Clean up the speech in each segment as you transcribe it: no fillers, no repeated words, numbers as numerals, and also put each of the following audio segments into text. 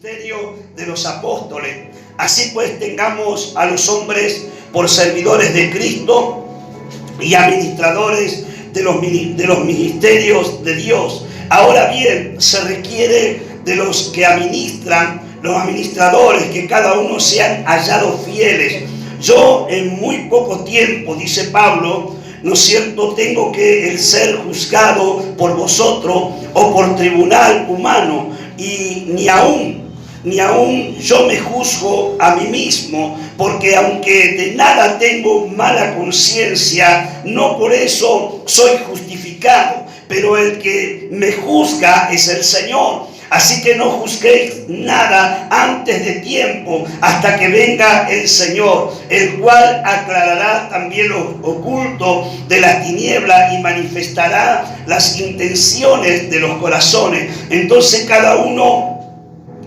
ministerio de los apóstoles. Así pues, tengamos a los hombres por servidores de Cristo y administradores de los ministerios de Dios. Ahora bien, se requiere de los que administran, los administradores, que cada uno sean hallados fieles. Yo en muy poco tiempo, dice Pablo, ¿no es cierto?, tengo que el ser juzgado por vosotros o por tribunal humano, y ni aún yo me juzgo a mí mismo, porque aunque de nada tengo mala conciencia, no por eso soy justificado, pero el que me juzga es el Señor. Así que no juzguéis nada antes de tiempo, hasta que venga el Señor, el cual aclarará también lo oculto de las tinieblas y manifestará las intenciones de los corazones. Entonces cada uno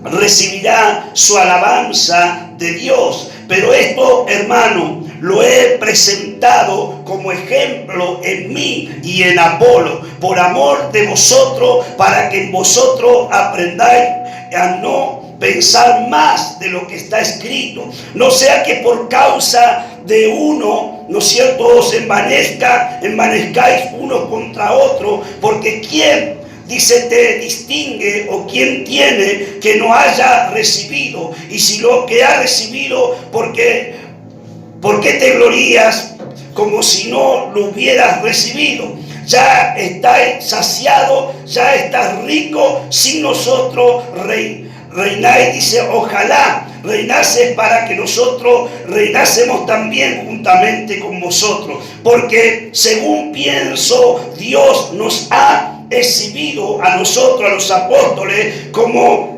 recibirá su alabanza de Dios. Pero esto, hermano, lo he presentado como ejemplo en mí y en Apolo, por amor de vosotros, para que en vosotros aprendáis a no pensar más de lo que está escrito. No sea que por causa de uno, ¿no es cierto?, os envanezcáis unos contra otros, porque ¿quién, dice, te distingue, o quién tiene que no haya recibido? Y si lo que ha recibido, ¿por qué te glorías como si no lo hubieras recibido? Ya estás saciado, ya estás rico, sin nosotros reináis. Dice, ojalá reinases para que nosotros reinásemos también juntamente con vosotros. Porque según pienso, Dios nos ha exhibido a nosotros, a los apóstoles, como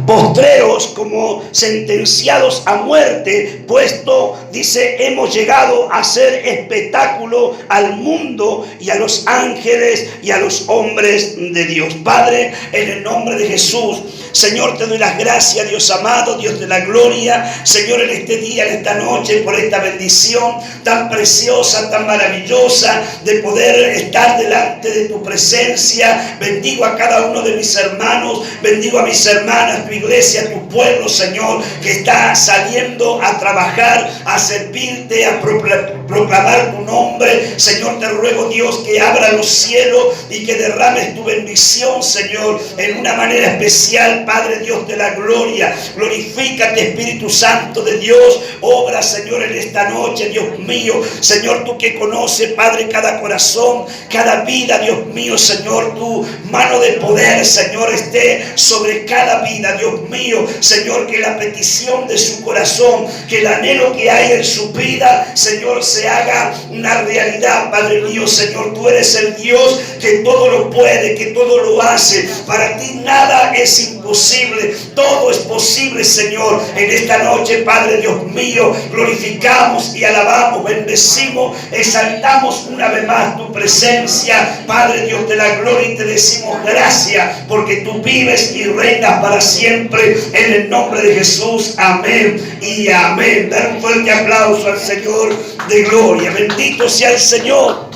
postreros, como sentenciados a muerte, puesto, dice, hemos llegado a ser espectáculo al mundo y a los ángeles y a los hombres de Dios. Padre, en el nombre de Jesús, Señor, te doy las gracias, Dios amado, Dios de la gloria, Señor, en este día, en esta noche, por esta bendición tan preciosa, tan maravillosa, de poder estar delante de tu presencia. Bendigo a cada uno de mis hermanos, bendigo a mis hermanas, tu iglesia, tu pueblo, Señor, que está saliendo a trabajar, a servirte, a proclamar tu nombre. Señor, te ruego, Dios, que abra los cielos y que derrames tu bendición, Señor, en una manera especial. Padre Dios de la gloria, glorifícate, Espíritu Santo de Dios, obra, Señor, en esta noche, Dios mío, Señor, tú que conoces, Padre, cada corazón, cada vida, Dios mío, Señor, tu mano de poder, Señor, esté sobre cada vida, Dios mío, Señor, que la petición de su corazón, que el anhelo que hay en su vida, Señor, se haga una realidad. Padre mío, Señor, tú eres el Dios que todo lo puede, que todo lo hace. Para ti nada es imposible, todo es posible, Señor. En esta noche, Padre Dios mío, glorificamos y alabamos, bendecimos, exaltamos una vez más tu presencia, Padre Dios de la gloria, y te decimos gracias, porque tú vives y reinas para siempre, en el nombre de Jesús. Amén y amén. Dar un fuerte aplauso al Señor de gloria. Bendito sea el Señor.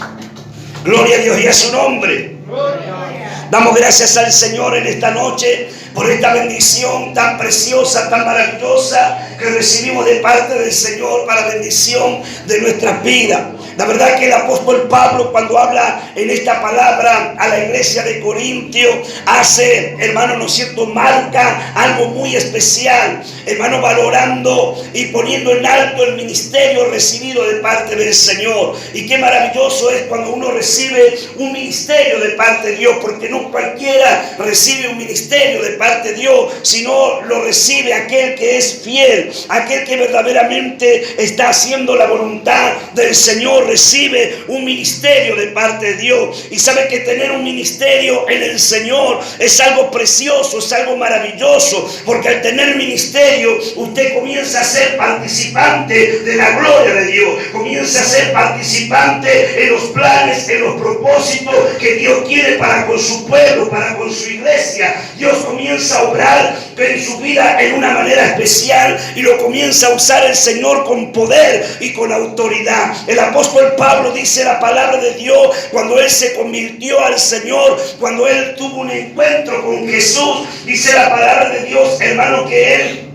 Gloria a Dios y a su nombre. Damos gracias al Señor en esta noche por esta bendición tan preciosa, tan maravillosa que recibimos de parte del Señor para bendición de nuestras vidas. La verdad que el apóstol Pablo, cuando habla en esta palabra a la iglesia de Corintio, hace, hermano, ¿no es cierto?, marca algo muy especial, hermano, valorando y poniendo en alto el ministerio recibido de parte del Señor. Y qué maravilloso es cuando uno recibe un ministerio de parte de Dios, porque no cualquiera recibe un ministerio de parte de Dios, sino lo recibe aquel que es fiel, aquel que verdaderamente está haciendo la voluntad del Señor. Recibe un ministerio de parte de Dios. Y sabe que tener un ministerio en el Señor es algo precioso, es algo maravilloso, porque al tener ministerio usted comienza a ser participante de la gloria de Dios, comienza a ser participante en los planes, en los propósitos que Dios quiere para con su pueblo, para con su iglesia. Dios comienza a obrar en su vida en una manera especial y lo comienza a usar el Señor con poder y con autoridad. El apóstol apóstol Pablo, dice la palabra de Dios, cuando él se convirtió al Señor, cuando él tuvo un encuentro con Jesús, dice la palabra de Dios, hermano, que él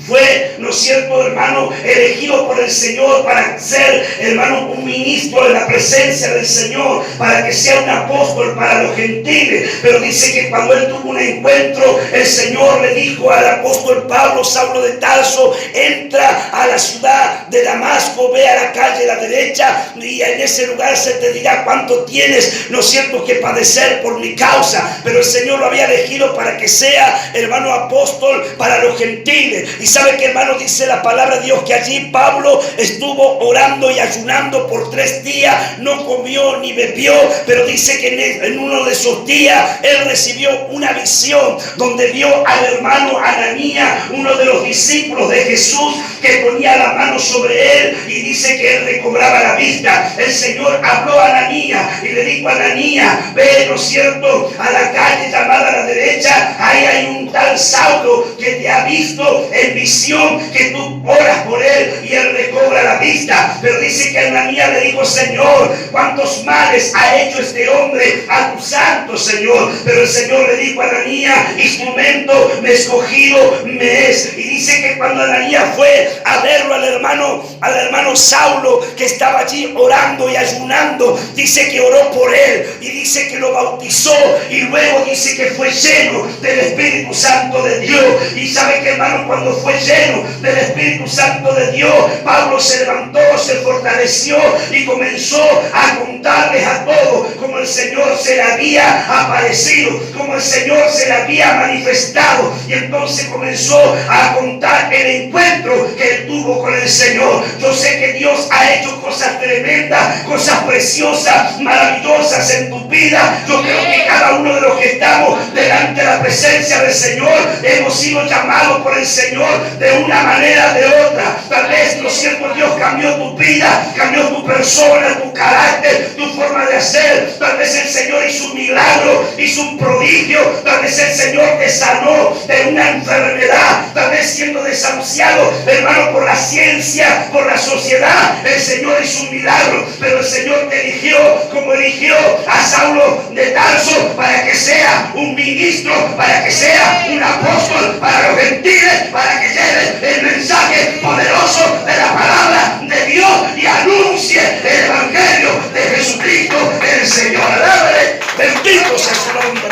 fue, ¿no es cierto, hermano?, elegido por el Señor para ser, hermano, un ministro de la presencia del Señor, para que sea un apóstol para los gentiles. Pero dice que cuando él tuvo un encuentro, el Señor le dijo al apóstol Pablo, Saulo de Tarso, entra a la ciudad de Damasco, ve a la calle a la derecha, y en ese lugar se te dirá cuánto tienes, ¿no es cierto?, que padecer por mi causa. Pero el Señor lo había elegido para que sea, hermano, apóstol para los gentiles. Y sabe que, hermano, dice la palabra de Dios que allí Pablo estuvo orando y ayunando por 3 días, no comió ni bebió, pero dice que en uno de esos días él recibió una visión donde vio al hermano Ananías, uno de los discípulos de Jesús, que ponía la mano sobre él y dice que él recobraba la vista. El Señor habló a Ananías y le dijo a Ananías, ve, ¿no es cierto?, a la calle llamada a la derecha, ahí hay un tal Saulo que te ha visto en visión, que tú oras por él y él recobra la vista. Pero dice que Ananías le dijo, Señor, cuántos males ha hecho este hombre a tu santo, Señor. Pero el Señor le dijo a Ananías, instrumento me escogido me es. Y dice que cuando Ananías fue a verlo al hermano Saulo, que estaba allí orando y ayunando, dice que oró por él y dice que lo bautizó, y luego dice que fue lleno del Espíritu Santo de Dios. Y sabe que, hermano, cuando fue lleno del Espíritu Santo de Dios, Pablo se levantó, se fortaleció y comenzó a contarles a todos cómo el Señor se le había aparecido, cómo el Señor se le había manifestado. Y entonces comenzó a contar el encuentro que él tuvo con el Señor. Yo sé que Dios ha hecho cosas tremendas, cosas preciosas, maravillosas en tu vida. Yo creo que cada uno de los que estamos delante de la presencia del Señor hemos sido llamados por el Señor de una manera o de otra. Tal vez, ¿no es cierto?, Dios cambió tu vida, cambió tu persona, tu carácter, tu forma de hacer. Tal vez el Señor hizo un milagro, hizo un prodigio. Tal vez el Señor te sanó de una enfermedad. Tal vez siendo desahuciado, hermano, por la ciencia, por la sociedad, el Señor hizo un milagro. Pero el Señor te eligió como eligió a Saulo de Tarso, para que sea un ministro, para que sea un apóstol para los gentiles, para que lleve el mensaje poderoso de la palabra de Dios y anuncie el evangelio de Jesucristo el Señor. Alábale, bendito sea su nombre.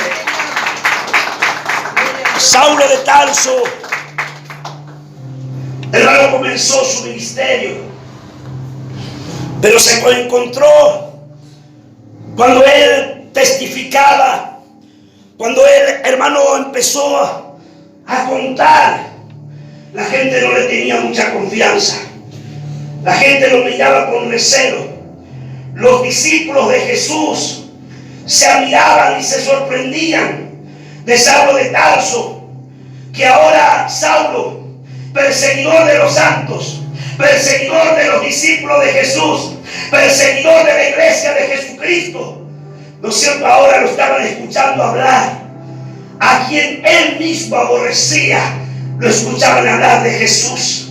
Saulo de Tarso, hermano, comenzó su ministerio, pero se encontró cuando él testificaba, cuando él, hermano, empezó a contar, la gente no le tenía mucha confianza. La gente lo miraba con recelo. Los discípulos de Jesús se admiraban y se sorprendían de Saulo de Tarso, que ahora Saulo, perseguidor de los santos, perseguidor de los discípulos de Jesús, perseguidor de la iglesia de Jesucristo, ¿no es cierto?, ahora lo estaban escuchando hablar. A quien él mismo aborrecía, lo escuchaban hablar de Jesús.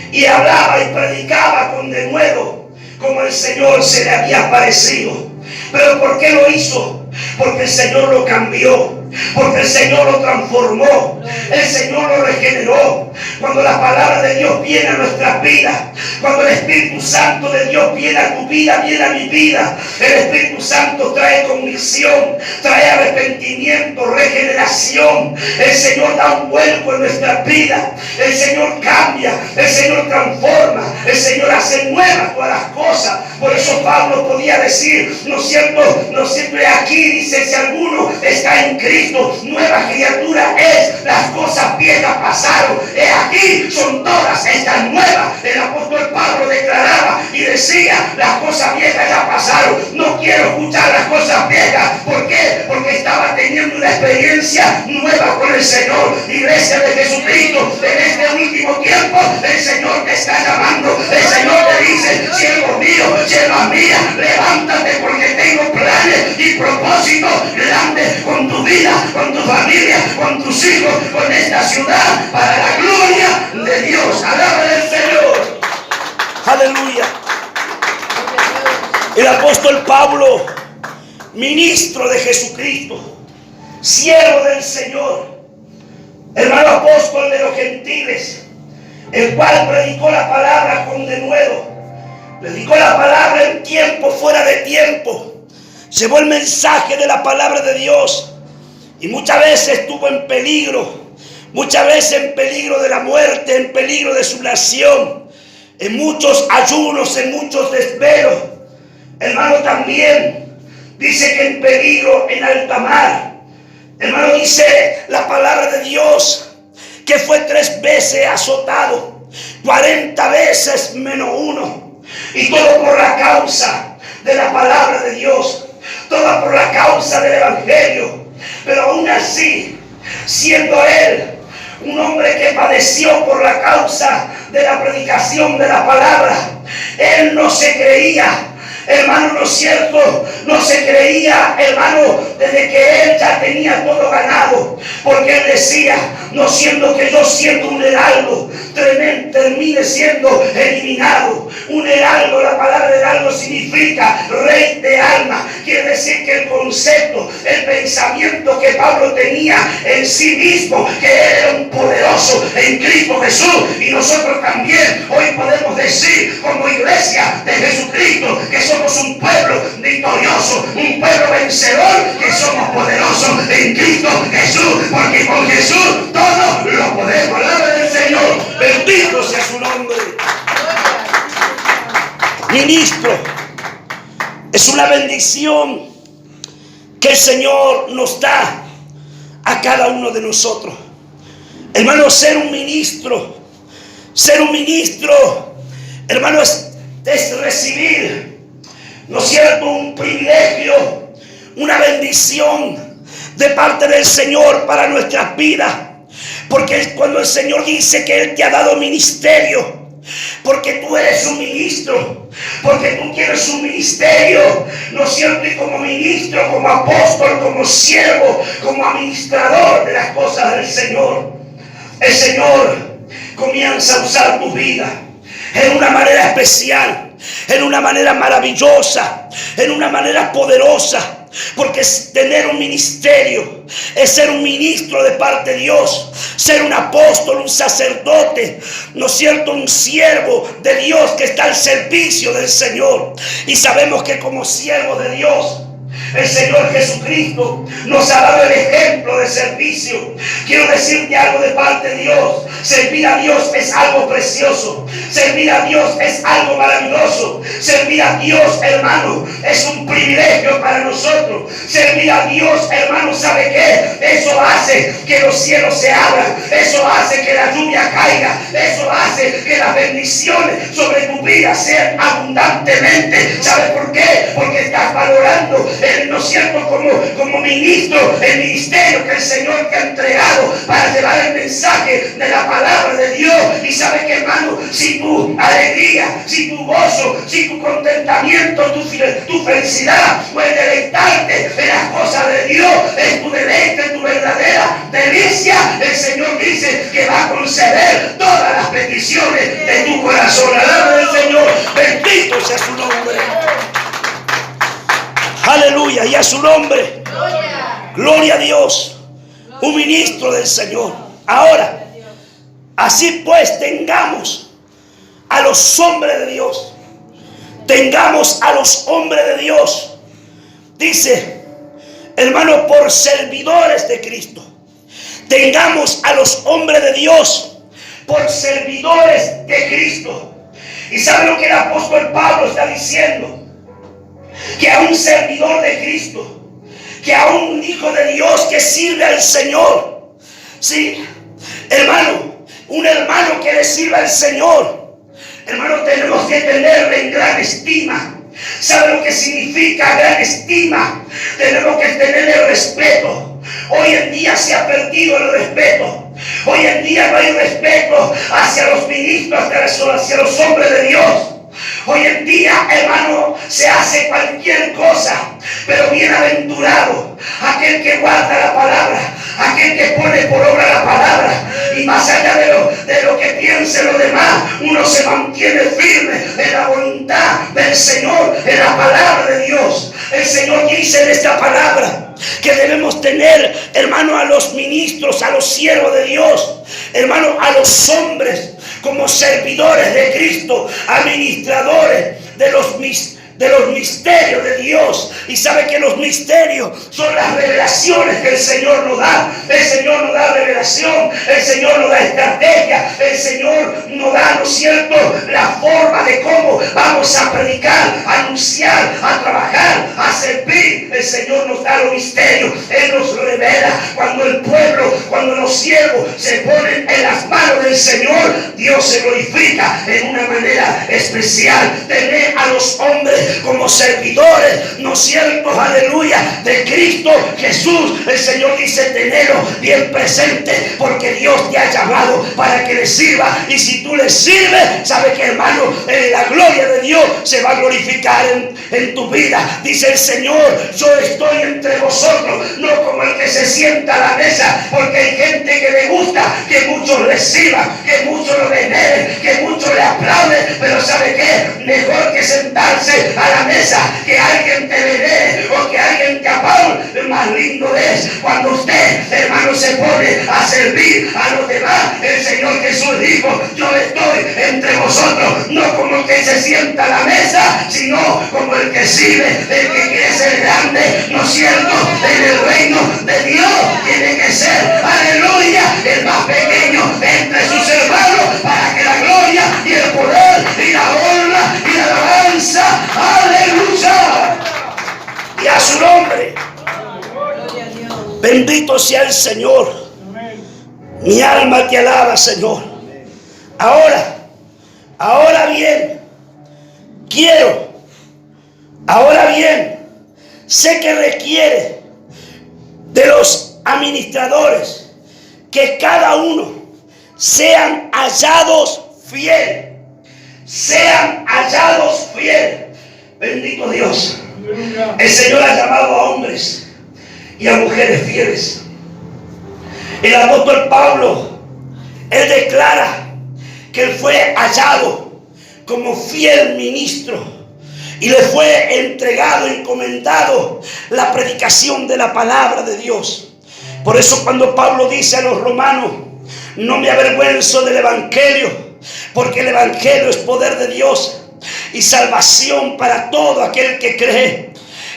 Y hablaba y predicaba con denuedo como el Señor se le había aparecido. ¿Pero por qué lo hizo? Porque el Señor lo cambió, porque el Señor lo transformó, el Señor lo regeneró. Cuando la palabra de Dios viene a nuestras vidas, cuando el Espíritu Santo de Dios viene a tu vida, viene a mi vida, el Espíritu Santo trae convicción, trae arrepentimiento, regeneración. El Señor da un vuelco en nuestras vidas, el Señor cambia, el Señor transforma, el Señor hace nuevas todas las cosas. Por eso Pablo podía decir, ¿no es cierto?, ¿no es cierto?, aquí dice, si alguno está en Cristo, nueva criatura es, las cosas viejas pasaron, aquí son todas estas nuevas. El apóstol Pablo declaraba y decía, las cosas viejas ya pasaron, no quiero escuchar las cosas viejas. ¿Por qué? Porque estaba teniendo una experiencia nueva con el Señor. Iglesia de Jesucristo, en este último tiempo el Señor te está llamando, el Señor te dice, siervo mío, sierva mía, levántate, porque tengo planes y propósitos grandes con tu vida, con tu familia, con tus hijos, con esta ciudad, para la gloria de Dios. Alaba al Señor. Aleluya. El apóstol Pablo, ministro de Jesucristo, siervo del Señor, hermano apóstol de los gentiles, el cual predicó la palabra con denuedo, predicó la palabra en tiempo, fuera de tiempo, llevó el mensaje de la palabra de Dios y muchas veces estuvo en peligro, muchas veces en peligro de la muerte, en peligro de su nación, en muchos ayunos, en muchos desvelos. Hermano, también dice que en peligro en alta mar. Hermano, dice la palabra de Dios que fue 3 veces azotado, 40 veces menos 1. Y todo por la causa de la palabra de Dios, todo por la causa del evangelio. Pero aún así, siendo él un hombre que padeció por la causa de la predicación de la palabra, él no se creía, hermano, ¿no es cierto? No se creía, hermano, desde que él ya tenía todo ganado. Porque él decía, no siendo que yo siendo un heraldo, termine siendo eliminado. Un heraldo, la palabra heraldo significa rey de alma. Quiere decir que el concepto, el pensamiento que Pablo tenía en sí mismo, que él era un poderoso en Cristo Jesús. Y nosotros también hoy podemos decir, como iglesia de Jesucristo, que somos un pueblo victorioso, un pueblo vencedor, que somos poderosos en Cristo Jesús, porque con Jesús todo lo podemos. Alaba del Señor, bendito sea su nombre. Ministro, es una bendición que el Señor nos da a cada uno de nosotros. Hermano, ser un ministro, hermano, es recibir, ¿no es cierto?, un privilegio, una bendición de parte del Señor para nuestras vidas. Porque cuando el Señor dice que Él te ha dado ministerio, porque tú eres un ministro, porque tú tienes un ministerio, ¿no es cierto? Y como ministro, como apóstol, como siervo, como administrador de las cosas del Señor, el Señor comienza a usar tu vida en una manera especial, en una manera maravillosa, en una manera poderosa. Porque tener un ministerio es ser un ministro de parte de Dios, ser un apóstol, un sacerdote, ¿no es cierto?, un siervo de Dios que está al servicio del Señor. Y sabemos que como siervos de Dios, el Señor Jesucristo nos ha dado el ejemplo de servicio. Quiero decirte algo de parte de Dios. Servir a Dios es algo precioso. Servir a Dios es algo maravilloso. Servir a Dios, hermano, es un privilegio para nosotros. Servir a Dios, hermano, ¿sabe qué? Eso hace que los cielos se abran. Eso hace que la lluvia caiga. Eso hace que las bendiciones sobre tu vida sean abundantemente. ¿Sabe por qué? Porque estás valorando, ¿no es cierto?, como ministro, el ministerio que el Señor te ha entregado para llevar el mensaje de la palabra de Dios. Y sabe que, hermano, si tu alegría, si tu gozo, si tu contentamiento, tu felicidad puede deleitarte en las cosas de Dios, es tu deleite, tu verdadera delicia, el Señor dice que va a conceder todas las peticiones de tu corazón. Alaba del Señor, bendito sea su nombre. Aleluya, y a su nombre. Gloria a Dios. Un ministro del Señor. Ahora, así pues, tengamos a los hombres de Dios. Tengamos a los hombres de Dios. Dice, hermano, por servidores de Cristo. Tengamos a los hombres de Dios por servidores de Cristo. ¿Y sabe lo que el apóstol Pablo está diciendo? Que a un servidor de Cristo, que a un hijo de Dios que sirve al Señor, sí, hermano, un hermano que le sirva al Señor, hermano, tenemos que tenerle en gran estima. ¿Sabe lo que significa gran estima? Tenemos que tenerle respeto. Hoy en día se ha perdido el respeto. Hoy en día no hay respeto hacia los ministros, hacia los hombres de Dios. Hoy en día, hermano, se hace cualquier cosa, pero bienaventurado aquel que guarda la palabra, aquel que pone por obra la palabra, y más allá de lo que piensen los demás, uno se mantiene firme en la voluntad voluntad del Señor en la palabra de Dios. El Señor dice en esta palabra que debemos tener, hermano, a los ministros, a los siervos de Dios, hermano, a los hombres como servidores de Cristo, administradores de los misterios de Dios. Y sabe que los misterios son las revelaciones que el Señor nos da. El Señor nos da revelación, el Señor nos da estrategia, el Señor nos da, ¿no es cierto?, la forma de cómo vamos a predicar, a anunciar, a trabajar, a servir. El Señor nos da los misterios, Él nos revela. Cuando el pueblo, cuando los siervos se ponen en las manos del Señor, Dios se glorifica en una manera especial. Tener a los hombres como servidores, ¿no es cierto?, aleluya, de Cristo Jesús. El Señor dice: tenerlo bien presente, porque Dios te ha llamado para que le sirva. Y si tú le sirves, sabe que, hermano, la gloria de Dios se va a glorificar en tu vida. Dice el Señor: yo estoy entre vosotros, no como el que se sienta a la mesa, porque hay gente que le gusta que muchos reciban, que muchos lo veneren, que muchos le aplauden. Pero ¿sabe qué? Mejor que sentarse a la mesa, que alguien te venere o que alguien te aplaude. Más lindo es cuando usted, hermano, se pone a servir a los demás. El Señor Jesús dijo: yo estoy entre vosotros, no como el que se sienta a la mesa, sino como el que sirve, el que quiere ser grande, ¿no es cierto?, en el reino de Dios. Tiene que ser, aleluya, el más pequeño entre sus hermanos, para que la gloria y el poder y la honra y la alabanza, aleluya, y a su nombre. Bendito sea el Señor. Mi alma te alaba, Señor. Ahora bien, sé que requiere de los administradores que cada uno sean hallados fieles. Bendito Dios. El Señor ha llamado a hombres y a mujeres fieles. El apóstol Pablo, él declara que él fue hallado como fiel ministro y le fue entregado, encomendado la predicación de la palabra de Dios. Por eso cuando Pablo dice a los romanos: no me avergüenzo del evangelio, porque el evangelio es poder de Dios y salvación para todo aquel que cree.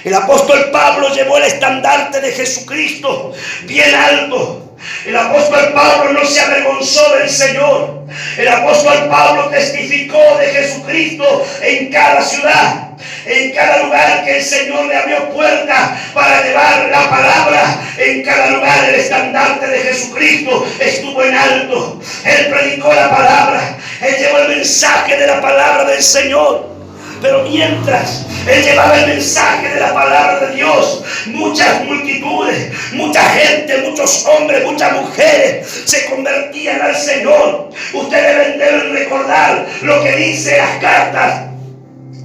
El apóstol Pablo llevó el estandarte de Jesucristo bien alto. El apóstol Pablo no se avergonzó del Señor. El apóstol Pablo testificó de Jesucristo en cada ciudad, en cada lugar que el Señor le abrió puertas para llevar la palabra. En cada lugar el estandarte de Jesucristo estuvo en alto. Él predicó la palabra, él llevó el mensaje de la palabra del Señor. Pero mientras él llevaba el mensaje de la palabra de Dios, muchas multitudes, mucha gente, muchos hombres, muchas mujeres se convertían al Señor. Ustedes deben recordar lo que dice las cartas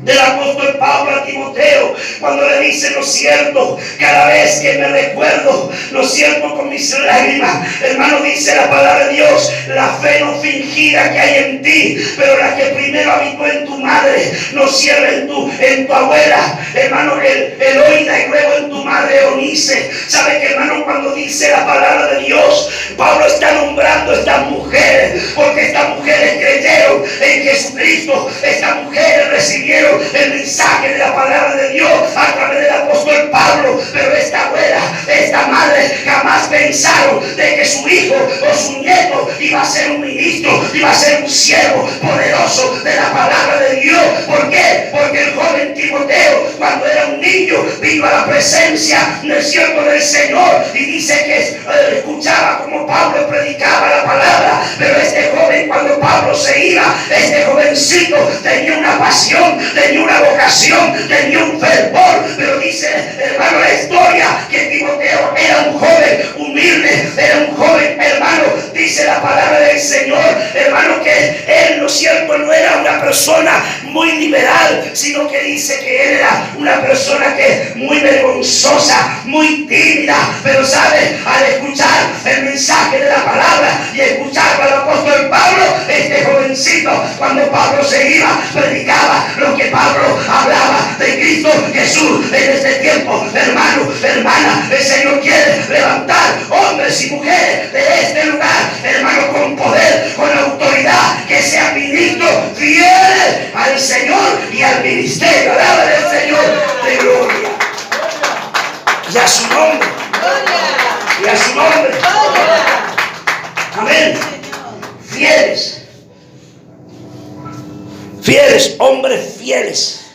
del apóstol Pablo a Timoteo, cuando le dice: lo cierto, cada vez que me recuerdo, lo cierto, con mis lágrimas, hermano, dice la palabra de Dios, la fe no fingida que hay en ti, pero la que primero habitó en tu madre, no cierra en tu abuela, hermano, Eloína, y luego en tu madre Eunice. ¿Sabe que, hermano, cuando dice la palabra de Dios, Pablo está nombrando a estas mujeres, porque estas mujeres creyeron en Jesucristo, estas mujeres recibieron el mensaje de la palabra de Dios a través del apóstol Pablo. Pero esta abuela, esta madre, jamás pensaron de que su hijo o su nieto iba a ser un ministro, iba a ser un siervo poderoso de la palabra de Dios. ¿Por qué? Porque el joven Timoteo, cuando era un niño, vino a la presencia del siervo del Señor, y dice que escuchaba como Pablo predicaba la palabra. Pero este joven, cuando Pablo se iba, este jovencito tenía una pasión, tenía una vocación, tenía un fervor. Pero dice, hermano, la historia, que Timoteo era un joven humilde, era un joven, hermano, dice la palabra del Señor, hermano, que él, ¿no es cierto?, no era una persona muy liberal, sino que dice que él era una persona que muy vergonzosa, muy tímida. Pero sabe, al escuchar el mensaje de la palabra y escuchar al apóstol Pablo, este joven jovencito, cuando Pablo se iba, predicaba lo que Pablo hablaba de Cristo Jesús. En este tiempo, hermano, hermana, el Señor quiere levantar hombres y mujeres de este lugar, hermano, con poder, con autoridad, que sean ministros fieles al Señor y al ministerio. Alaba del Señor de gloria. Y a su nombre. Y a su nombre. Amén. Fieles. Fieles, hombres fieles.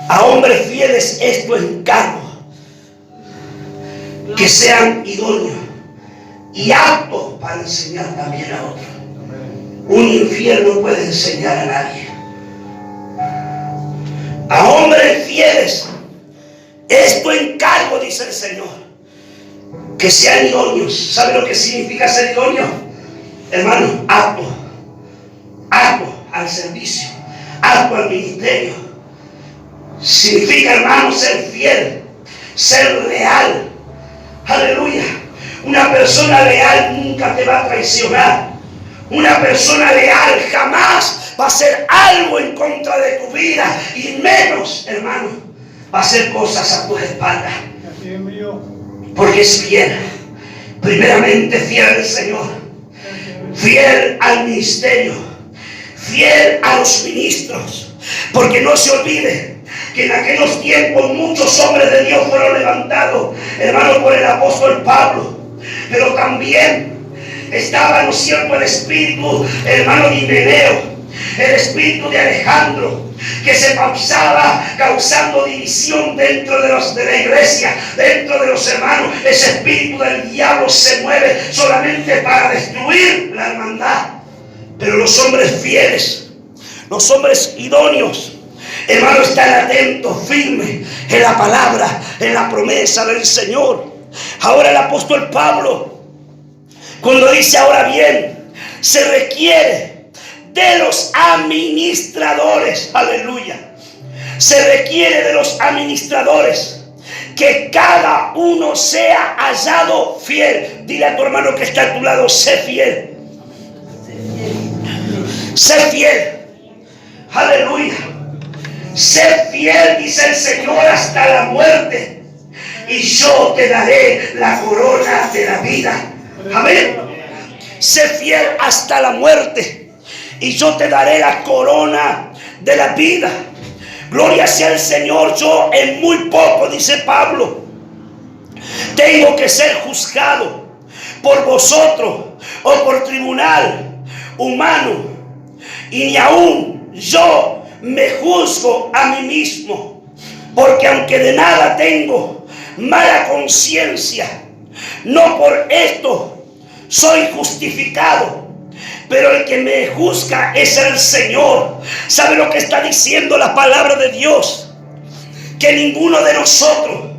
A hombres fieles esto encargo. Que sean idóneos y aptos para enseñar también a otros. Un infiel no puede enseñar a nadie. A hombres fieles esto encargo, dice el Señor, que sean idóneos. ¿Sabe lo que significa ser idóneo? Hermano, apto al servicio, apto al ministerio. Significa, hermano, ser fiel, ser leal. Aleluya. Una persona leal nunca te va a traicionar. Una persona leal jamás va a hacer algo en contra de tu vida, y menos, hermano, va a hacer cosas a tus espaldas. Porque es fiel. Primeramente fiel al Señor, fiel al ministerio, fiel a los ministros. Porque no se olvide que en aquellos tiempos muchos hombres de Dios fueron levantados, hermano, por el apóstol Pablo. Pero también estaba, ¿no es cierto?, el espíritu, hermano, de Himeneo, el espíritu de Alejandro, que se pausaba causando división dentro de la iglesia, dentro de los hermanos. Ese espíritu del diablo se mueve solamente para destruir la hermandad. Pero los hombres fieles, los hombres idóneos, hermano, están atentos, firmes en la palabra, en la promesa del Señor. Ahora el apóstol Pablo, cuando dice ahora bien, se requiere de los administradores, aleluya, se requiere de los administradores, que cada uno sea hallado fiel. Dile a tu hermano que está a tu lado, sé fiel. Sé fiel. Aleluya. Sé fiel, dice el Señor, hasta la muerte, y yo te daré la corona de la vida. Amén. Sé fiel hasta la muerte, y yo te daré la corona de la vida. Gloria sea al Señor. Yo en muy poco, dice Pablo, tengo que ser juzgado por vosotros o por tribunal humano, y ni aún yo me juzgo a mí mismo, porque aunque de nada tengo mala conciencia, no por esto soy justificado, pero el que me juzga es el Señor. ¿Sabe lo que está diciendo la palabra de Dios? Que ninguno de nosotros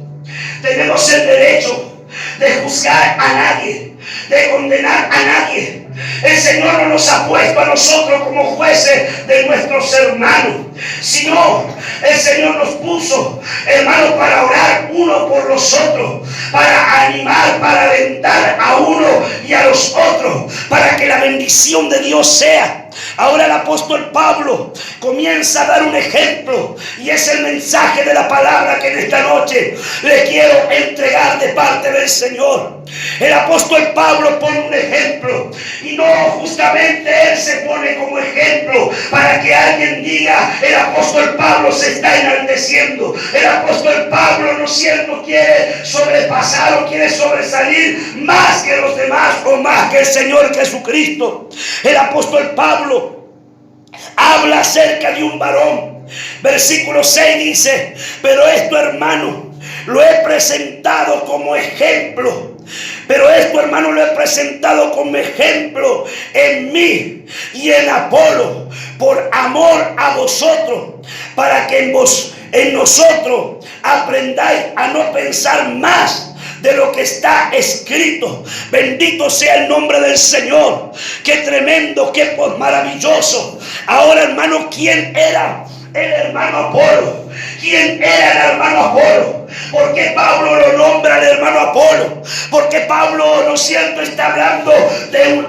tenemos el derecho de juzgar a nadie, de condenar a nadie. El Señor no nos ha puesto a nosotros como jueces de nuestros hermanos, sino el Señor nos puso, hermanos, para orar uno por los otros, para animar, para alentar a uno y a los otros, para que la bendición de Dios sea. Ahora el apóstol Pablo comienza a dar un ejemplo, y es el mensaje de la palabra que en esta noche le quiero entregar de parte del Señor. El apóstol Pablo pone un ejemplo, y no justamente él se pone como ejemplo para que alguien diga: el apóstol Pablo se está enalteciendo, el apóstol Pablo, ¿no es cierto?, quiere sobrepasar o quiere sobresalir más que los demás o más que el Señor Jesucristo. El apóstol Pablo habla acerca de un varón. Versículo 6 dice: pero esto, hermano, lo he presentado como ejemplo. Pero esto, hermano, lo he presentado como ejemplo en mí y en Apolo, por amor a vosotros, para que en nosotros aprendáis a no pensar más de lo que está escrito. Bendito sea el nombre del Señor. Qué tremendo, qué maravilloso. Ahora, hermano, ¿quién era el hermano Apolo. ¿Quién era el hermano Apolo? Porque Pablo lo nombra al hermano Apolo. Porque Pablo, ¿no es cierto?, está hablando,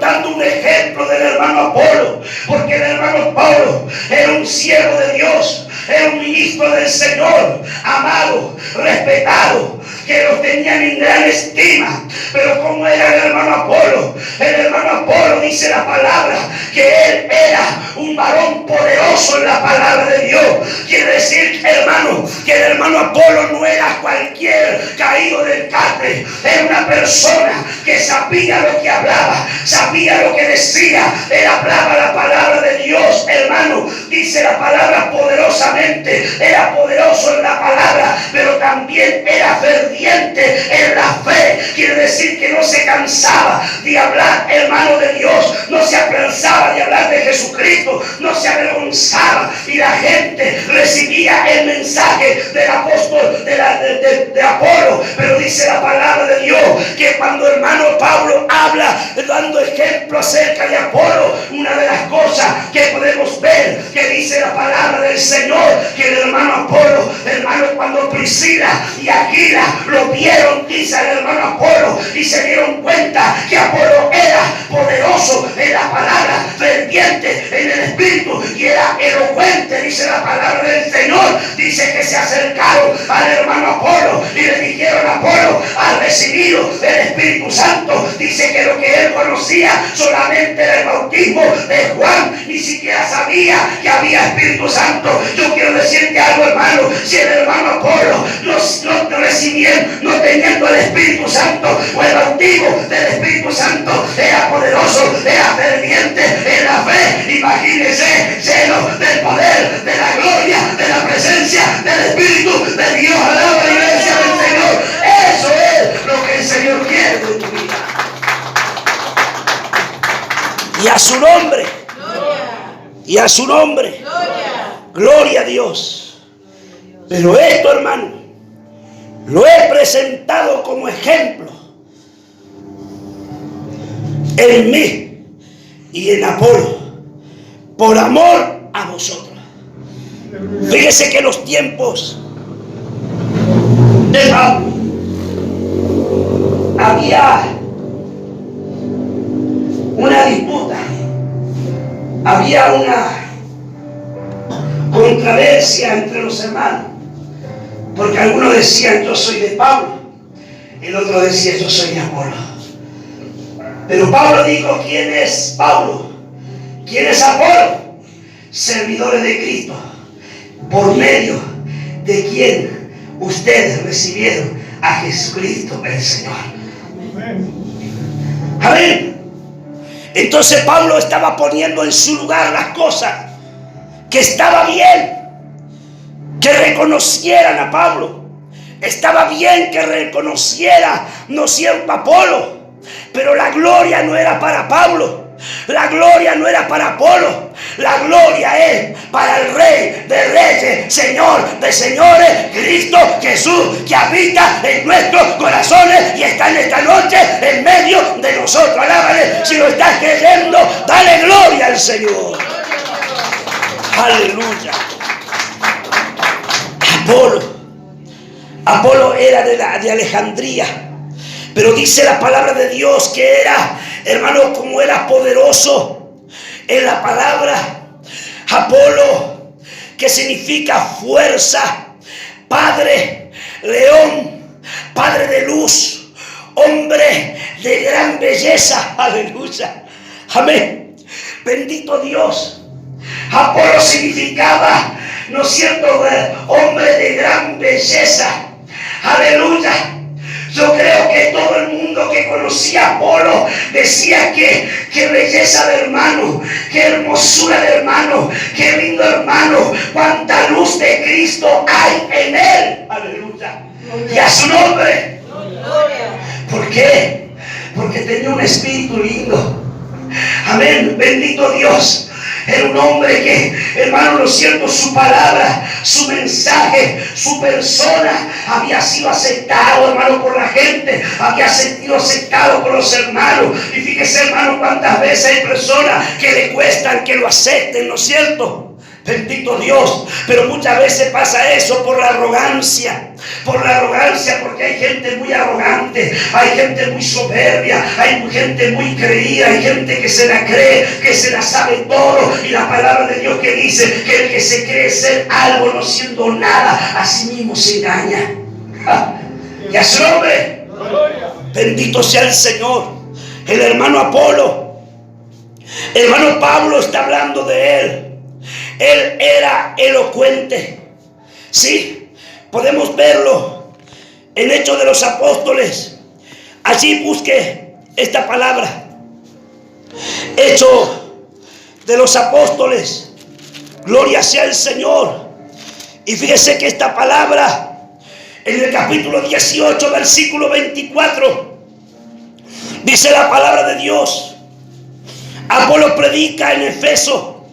dando un ejemplo del hermano Apolo. Porque el hermano Apolo era un siervo de Dios, era un ministro del Señor, amado, respetado, que los tenían en gran estima. Pero ¿cómo era el hermano Apolo? El hermano Apolo, dice la palabra, que él era un varón poderoso en la palabra de Dios. Quiere decir, hermano, que el hermano Apolo no era cualquier caído del catre. Era una persona que sabía lo que hablaba, sabía lo que decía. Él hablaba la palabra de Dios, hermano. Dice la palabra poderosamente. Era poderoso en la palabra, pero también era ferviente en la fe. Quiere decir que no se cansaba de hablar, hermano, de Dios. No se cansaba de hablar de Jesucristo. No se avergonzaba. Y la gente recibía el mensaje del apóstol, de Apolo. Pero dice la palabra de Dios que cuando hermano Pablo habla, dando ejemplo acerca de Apolo, una de las cosas que podemos ver, que dice la palabra del Señor, que el hermano Apolo, hermano, cuando Priscila y Aquila lo vieron, dice el hermano Apolo, y se dieron cuenta que Apolo era poderoso en la palabra, ferviente en el espíritu y era elocuente, dice la palabra del Señor. Dice que se acercaron al hermano Apolo y le dijeron: Apolo, has recibido el Espíritu Santo. Dice que lo que él conocía solamente era el bautismo de Juan, ni siquiera sabía que había Espíritu Santo. Yo quiero decirte algo, hermano: si el hermano Apolo no recibían, no teniendo el Espíritu Santo o el bautismo del Espíritu Santo, era poderoso, era ferviente en la fe, imagínese, lleno del poder, de la gloria, de la presencia del Espíritu de Dios. Alaba la iglesia del Señor. Eso es lo que el Señor quiere de tu vida. Y a su nombre, y a su nombre, gloria a Dios. Pero esto, hermano, lo he presentado como ejemplo en mí y en Apolo, por amor a vosotros. Fíjese que los tiempos de Pablo había una disputa, había una controversia entre los hermanos, porque algunos decían: yo soy de Pablo, el otro decía: yo soy de Apolo. Pero Pablo dijo: ¿quién es Pablo? ¿Quién es Apolo? Servidores de Cristo, por medio de quien ustedes recibieron a Jesucristo el Señor. Amén. Entonces Pablo estaba poniendo en su lugar las cosas, que estaba bien que reconocieran a Pablo, estaba bien que reconociera, no cierto, Apolo, pero la gloria no era para Pablo, la gloria no era para Apolo, la gloria es para el Rey de Reyes, Señor de Señores, Cristo Jesús, que habita en nuestros corazones y está en esta noche en medio de nosotros. Alábale, si lo estás creyendo, dale gloria al Señor. Aleluya. Apolo era de Alejandría, pero dice la palabra de Dios que era, hermano, como era poderoso en la palabra. Apolo, que significa fuerza, padre, león, padre de luz, hombre de gran belleza. Aleluya. Amén. Bendito Dios. Apolo significaba, ¿no es cierto?, hombre de gran belleza. Aleluya. Yo creo que todo el mundo que conocía a Apolo decía que qué belleza de hermano, qué hermosura de hermano, qué lindo hermano, cuánta luz de Cristo hay en él. Aleluya. Y a su nombre. ¿Por qué? Porque tenía un espíritu lindo. Amén. Bendito Dios. Era un hombre que, hermano, lo cierto, su palabra, su mensaje, su persona había sido aceptado, hermano, por la gente, había sido aceptado por los hermanos. Y fíjese, hermano, cuántas veces hay personas que le cuestan que lo acepten, ¿no es cierto? Bendito Dios. Pero muchas veces pasa eso por la arrogancia. Por la arrogancia, porque hay gente muy arrogante, hay gente muy soberbia, hay gente muy creída, hay gente que se la cree, que se la sabe todo. Y la palabra de Dios que dice que el que se cree ser algo no siendo nada, a sí mismo se engaña. Y a su nombre, bendito sea el Señor. El hermano Apolo, hermano Pablo está hablando de él. Él era elocuente. Sí, podemos verlo en Hechos de los Apóstoles. Allí busque esta palabra. Hechos de los Apóstoles. Gloria sea el Señor. Y fíjese que esta palabra, en el capítulo 18, versículo 24, dice la palabra de Dios. Apolo predica en Efeso.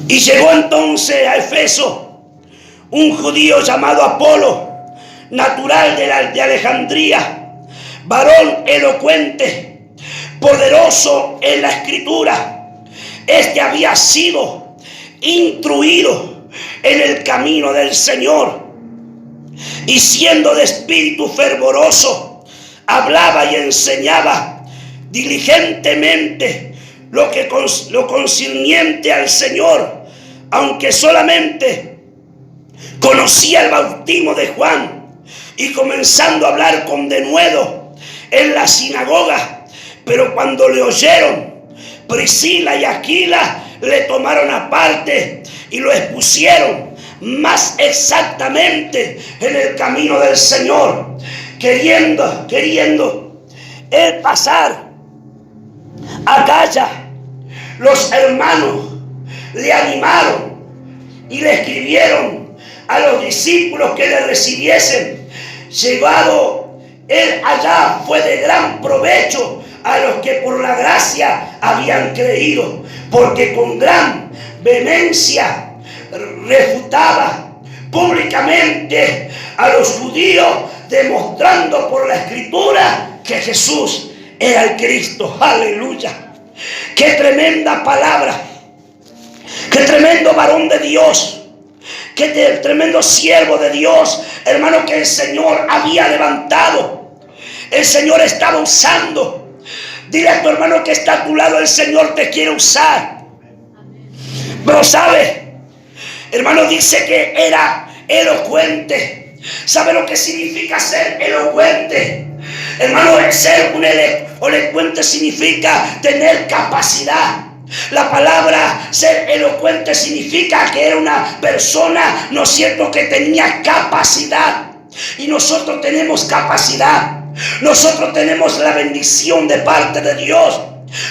Y llegó entonces a Efeso un judío llamado Apolo, natural de Alejandría, varón elocuente, poderoso en la escritura. Este había sido instruido en el camino del Señor, y siendo de espíritu fervoroso, hablaba y enseñaba diligentemente lo concerniente al Señor, aunque solamente conocía el bautismo de Juan. Y comenzando a hablar con denuedo en la sinagoga, pero cuando le oyeron, Priscila y Aquila le tomaron aparte y lo expusieron más exactamente en el camino del Señor, queriendo él pasar a Acaya. Los hermanos le animaron y le escribieron a los discípulos que le recibiesen. Llegado él allá, fue de gran provecho a los que por la gracia habían creído, porque con gran vehemencia refutaba públicamente a los judíos, demostrando por la escritura que Jesús era el Cristo. Aleluya. Qué tremenda palabra. Qué tremendo varón de Dios. Qué tremendo siervo de Dios, hermano, que el Señor había levantado. El Señor estaba usando. Dile a tu hermano que está a tu lado: el Señor te quiere usar. Pero sabe, hermano, dice que era elocuente. ¿Sabe lo que significa ser elocuente? Hermano, ser un elocuente significa tener capacidad. La palabra ser elocuente significa que era una persona, ¿no es cierto?, que tenía capacidad. Y nosotros tenemos capacidad. Nosotros tenemos la bendición de parte de Dios.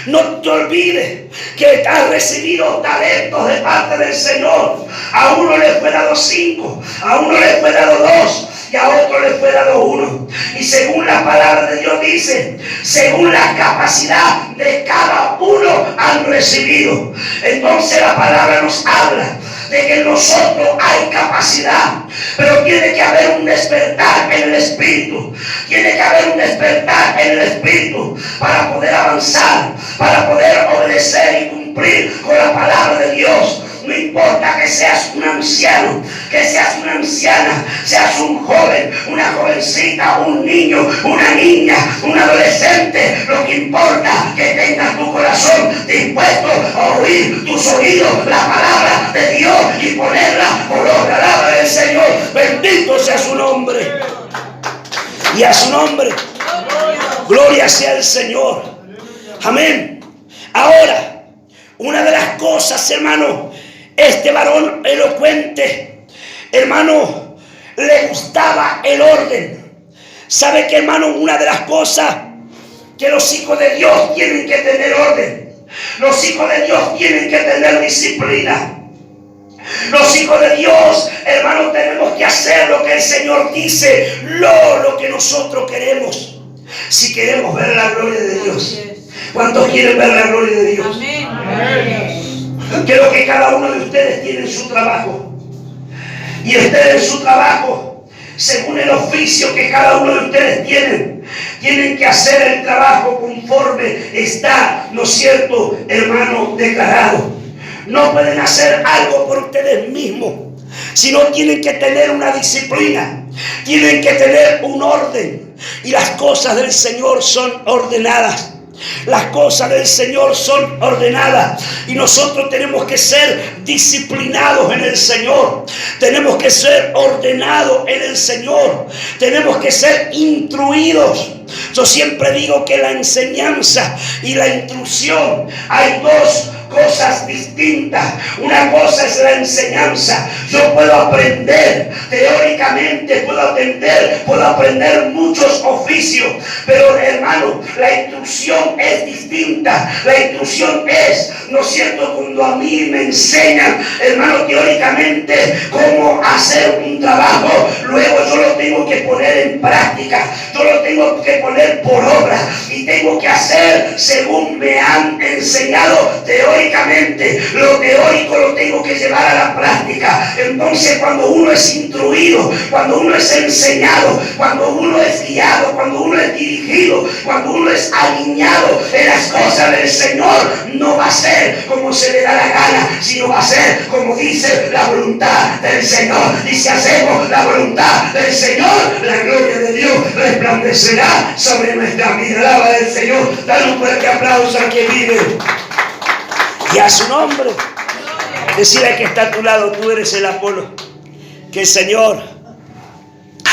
No te olvides que has recibido talentos de parte del Señor. A uno le fue dado 5, a uno le fue dado 2 y a otro le fue dado 1. Y según la palabra de Dios dice, según la capacidad de cada uno han recibido. Entonces la palabra nos habla de que en nosotros hay capacidad, pero tiene que haber un despertar en el Espíritu. Tiene que haber un despertar en el Espíritu para poder avanzar, para poder obedecer y cumplir con la palabra de Dios. No importa que seas un anciano, que seas una anciana, seas un joven, una jovencita, un niño, una niña, un adolescente. Lo que importa es que tengas tu corazón dispuesto a oír tus oídos la palabra de Dios y ponerla por obra. Palabra del Señor. Bendito sea su nombre. Y a su nombre. Gloria sea el Señor. Amén. Ahora, una de las cosas, hermano, este varón elocuente, hermano, le gustaba el orden. ¿Sabe qué, hermano? Una de las cosas que los hijos de Dios tienen que tener orden. Los hijos de Dios tienen que tener disciplina. Los hijos de Dios, hermano, tenemos que hacer lo que el Señor dice, lo que nosotros queremos. Si queremos ver la gloria de Dios. ¿Cuántos quieren ver la gloria de Dios? Amén. Quiero que cada uno de ustedes tiene su trabajo. Y ustedes en su trabajo, según el oficio que cada uno de ustedes tienen que hacer el trabajo conforme está, ¿no es cierto, hermano, declarado? no pueden hacer algo por ustedes mismos, sino tienen que tener una disciplina, tienen que tener un orden. Y las cosas del Señor son ordenadas. Las cosas del Señor son ordenadas y nosotros tenemos que ser disciplinados en el Señor. Tenemos que ser ordenados en el Señor. Tenemos que ser instruidos. Yo siempre digo que la enseñanza y la instrucción, hay dos cosas distintas. Una cosa es la enseñanza. Yo puedo aprender teóricamente, puedo aprender muchos oficios, pero hermano, la instrucción es distinta. La instrucción es, ¿no es cierto?, cuando a mí me enseñan, hermano, teóricamente cómo hacer un trabajo, luego yo lo tengo que poner en práctica, yo lo tengo que poner por obra y tengo que hacer según me han enseñado teóricamente. Lo teórico lo tengo que llevar a la práctica. Entonces, cuando uno es instruido, cuando uno es enseñado, cuando uno es guiado, cuando uno es dirigido, cuando uno es alineado en las cosas del Señor, no va a ser como se le da la gana, sino va a ser como dice la voluntad del Señor. Y si hacemos la voluntad del Señor, la gloria de Dios resplandecerá sobre nuestra vida. Alaba del Señor. Dale un fuerte aplauso a quien vive y a su nombre. Decirle que está a tu lado, tú eres el Apolo, que el Señor,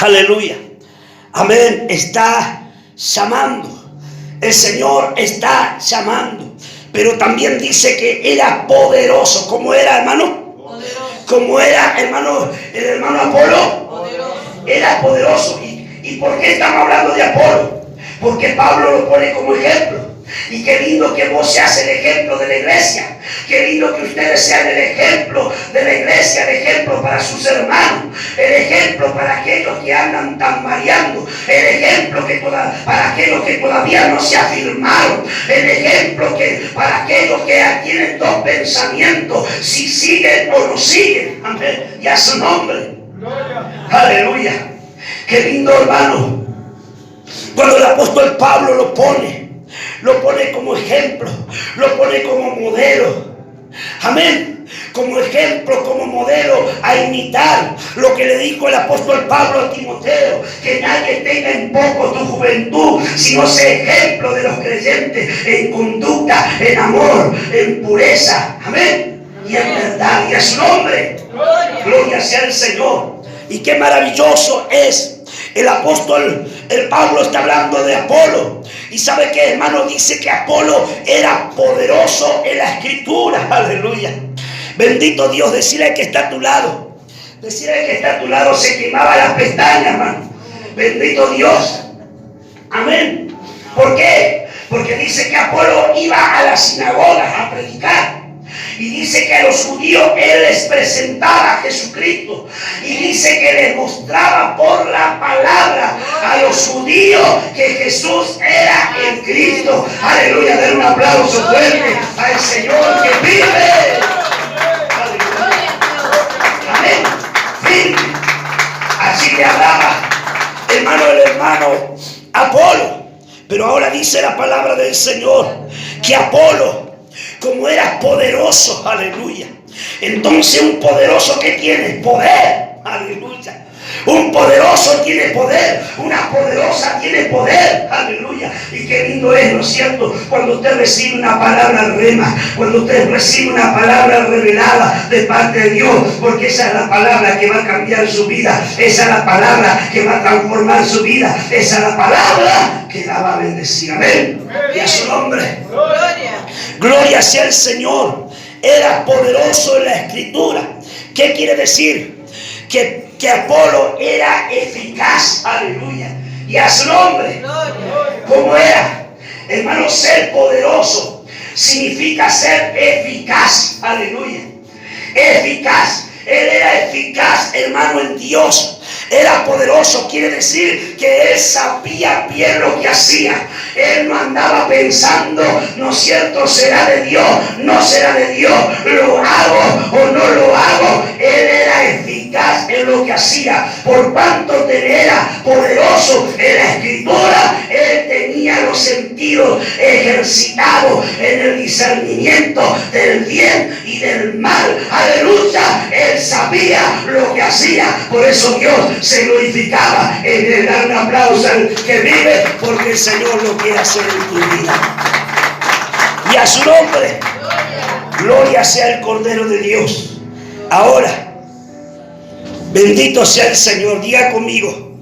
aleluya, amén, está llamando. El Señor está llamando. Pero también dice que era poderoso. ¿Cómo era, hermano? Poderoso. ¿Cómo era, hermano, el hermano Apolo? Poderoso. Era poderoso. ¿Y por qué estamos hablando de Apolo? Porque Pablo lo pone como ejemplo. Y qué lindo que vos seas el ejemplo de la iglesia. Qué lindo que ustedes sean el ejemplo de la iglesia, el ejemplo para sus hermanos, el ejemplo para aquellos que andan tambaleando, el ejemplo para aquellos que todavía no se afirmaron, el ejemplo para aquellos que tienen dos pensamientos, si siguen o no siguen. Amén. Y a su nombre. Aleluya. Qué lindo, hermano, cuando el apóstol Pablo lo pone como ejemplo, lo pone como modelo. Amén. Como ejemplo, como modelo a imitar. Lo que le dijo el apóstol Pablo a Timoteo, que nadie tenga en poco tu juventud, sino sea ejemplo de los creyentes en conducta, en amor, en pureza. Amén. Y en verdad, y a su nombre. Gloria sea el Señor. Y qué maravilloso es. El apóstol, el Pablo está hablando de Apolo. Y sabe que, hermano, dice que Apolo era poderoso en la escritura. Aleluya. Bendito Dios. Decirle que está a tu lado. Decirle que está a tu lado se quemaba las pestañas, hermano. Bendito Dios. Amén. ¿Por qué? Porque dice que Apolo iba a las sinagogas a predicar. Y dice que a los judíos él les presentaba a Jesucristo. Y dice que les mostraba por la palabra a los judíos que Jesús era el Cristo. Aleluya, den un aplauso fuerte al Señor que vive. Aleluya. Amén. Firme. Así le hablaba, hermano, el hermano Apolo. Pero ahora dice la palabra del Señor que Apolo, como era poderoso, aleluya. Entonces un poderoso que tiene poder, aleluya. Un poderoso tiene poder, una poderosa tiene poder, aleluya. Y qué lindo es, ¿no es cierto?, cuando usted recibe una palabra rema, cuando usted recibe una palabra revelada de parte de Dios, porque esa es la palabra que va a cambiar su vida, esa es la palabra que va a transformar su vida, esa es la palabra que la va a bendecir. Amén. Y a su nombre. Gloria sea el Señor. Era poderoso en la escritura. ¿Qué quiere decir? Que Apolo era eficaz. Aleluya. Y a su nombre. ¿Cómo era? Hermano, ser poderoso significa ser eficaz. Aleluya. Eficaz. Él era eficaz, hermano, en Dios. Era poderoso, quiere decir que él sabía bien lo que hacía. Él no andaba pensando, ¿no es cierto?, será de Dios, no será de Dios, lo hago o no lo hago. Él era eficaz en lo que hacía. Por cuanto él era poderoso en la escritura, él tenía tenía los sentidos ejercitados en el discernimiento del bien y del mal. Aleluya, él sabía lo que hacía. Por eso Dios se glorificaba en el dar un aplauso al que vive, porque el Señor lo quiere hacer en tu vida. Y a su nombre, gloria sea el Cordero de Dios. Ahora, bendito sea el Señor. Diga conmigo,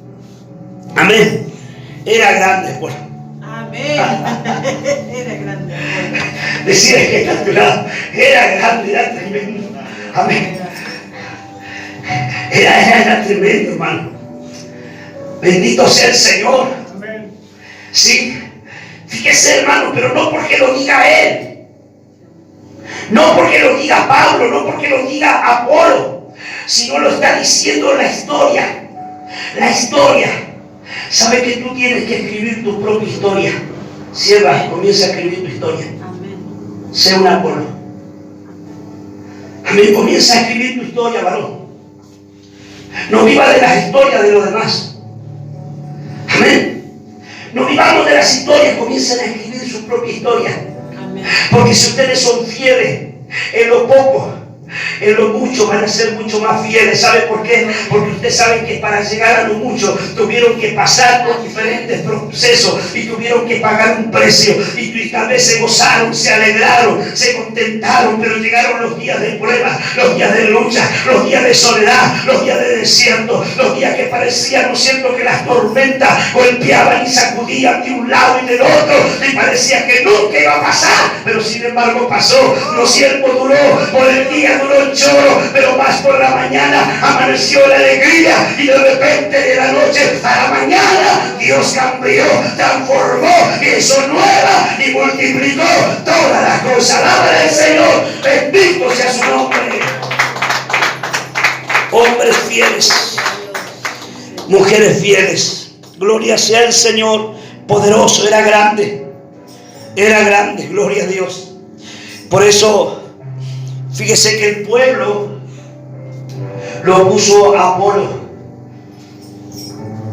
amén. Era grande, pues. Amén. Era grande. Decía que está a tu lado, era grande, era tremendo. Amén. Era tremendo, hermano. Bendito sea el Señor. Amén. Sí. Fíjese, hermano, pero no porque lo diga él, no porque lo diga Pablo, no porque lo diga Apolo, sino lo está diciendo la historia. La historia. Sabe que tú tienes que escribir tu propia historia. Sierva, comienza a escribir tu historia. Amén. Sé un Apolo. Amén. Comienza a escribir tu historia, varón. No viva de las historias de los demás. Amén. No vivamos de las historias, comiencen a escribir su propia historia. Amén. Porque si ustedes son fieles en lo poco, en lo mucho van a ser mucho más fieles. ¿Sabe por qué? Porque ustedes saben que para llegar a lo mucho tuvieron que pasar por diferentes procesos y tuvieron que pagar un precio, y tal vez se gozaron, se alegraron, se contentaron, pero llegaron los días de prueba, los días de lucha, los días de soledad, los días de desierto, los días que parecían, ¿no es cierto?, que las tormentas golpeaban y sacudían de un lado y del otro, y parecía que nunca iba a pasar, pero sin embargo pasó. Lo cierto duró, por el día duró el choro, pero más por la mañana amaneció la alegría, y de repente de la noche a la mañana Dios cambió, transformó, hizo nueva y multiplicó todas las cosas. Alaba al Señor, bendito sea su nombre. Hombres fieles, mujeres fieles, gloria sea el Señor. Poderoso, era grande, gloria a Dios. Por eso fíjese que el pueblo lo puso a Apolo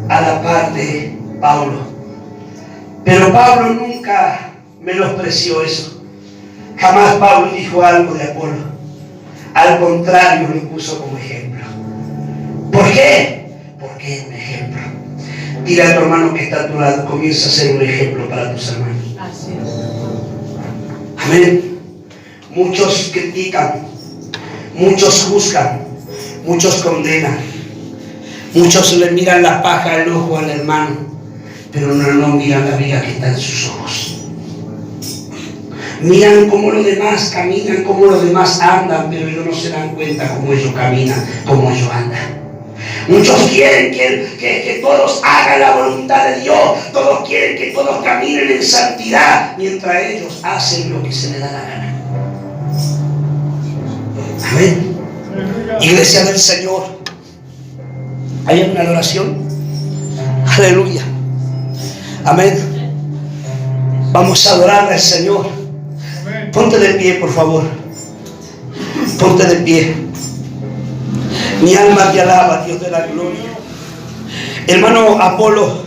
a la par de Pablo. Pero Pablo nunca menospreció eso. Jamás Pablo dijo algo de Apolo. Al contrario, lo puso como ejemplo. ¿Por qué? Porque es un ejemplo. Dile a tu hermano que está a tu lado, comienza a ser un ejemplo para tus hermanos. Así es. Amén. Muchos critican, muchos juzgan, muchos condenan, muchos le miran la paja al ojo al hermano, pero no miran la vida que está en sus ojos. Miran cómo los demás caminan, cómo los demás andan, pero ellos no se dan cuenta cómo ellos caminan, cómo ellos andan. Muchos quieren que todos hagan la voluntad de Dios, todos quieren que todos caminen en santidad, mientras ellos hacen lo que se les da la gana. Amén. Iglesia del Señor, ¿hay una adoración? Aleluya. Amén. Vamos a adorarle al Señor. Ponte de pie, por favor. Ponte de pie. Mi alma te alaba, Dios de la gloria. Hermano Apolo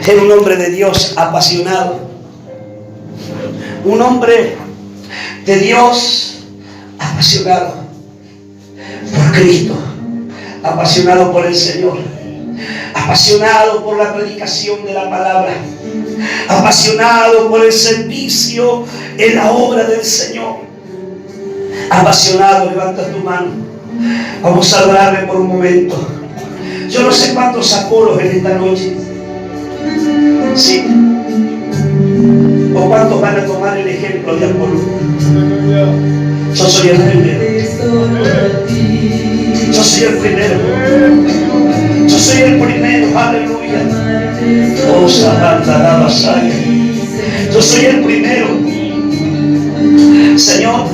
era un hombre de Dios apasionado, un hombre de Dios apasionado por Cristo, apasionado por el Señor, apasionado por la predicación de la palabra, apasionado por el servicio en la obra del Señor, apasionado. Levanta tu mano. Vamos a adorarle por un momento. Yo no sé cuántos Apolos en esta noche, sí, o cuántos van a tomar el ejemplo de Apolo. Yo soy el primero. Yo soy el primero. Yo soy el primero. Aleluya. Oh, Santa la Basaya. Yo soy el primero. Señor,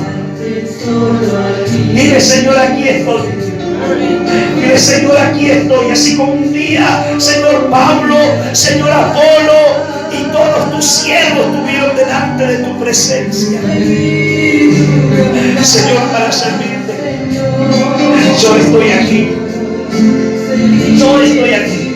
dile, Señor, aquí estoy. Dile, Señor, aquí estoy. Así como un día, Señor Pablo, Señor Apolo y todos tus siervos estuvieron delante de tu presencia, Señor, para servirte. Yo estoy aquí. Yo estoy aquí.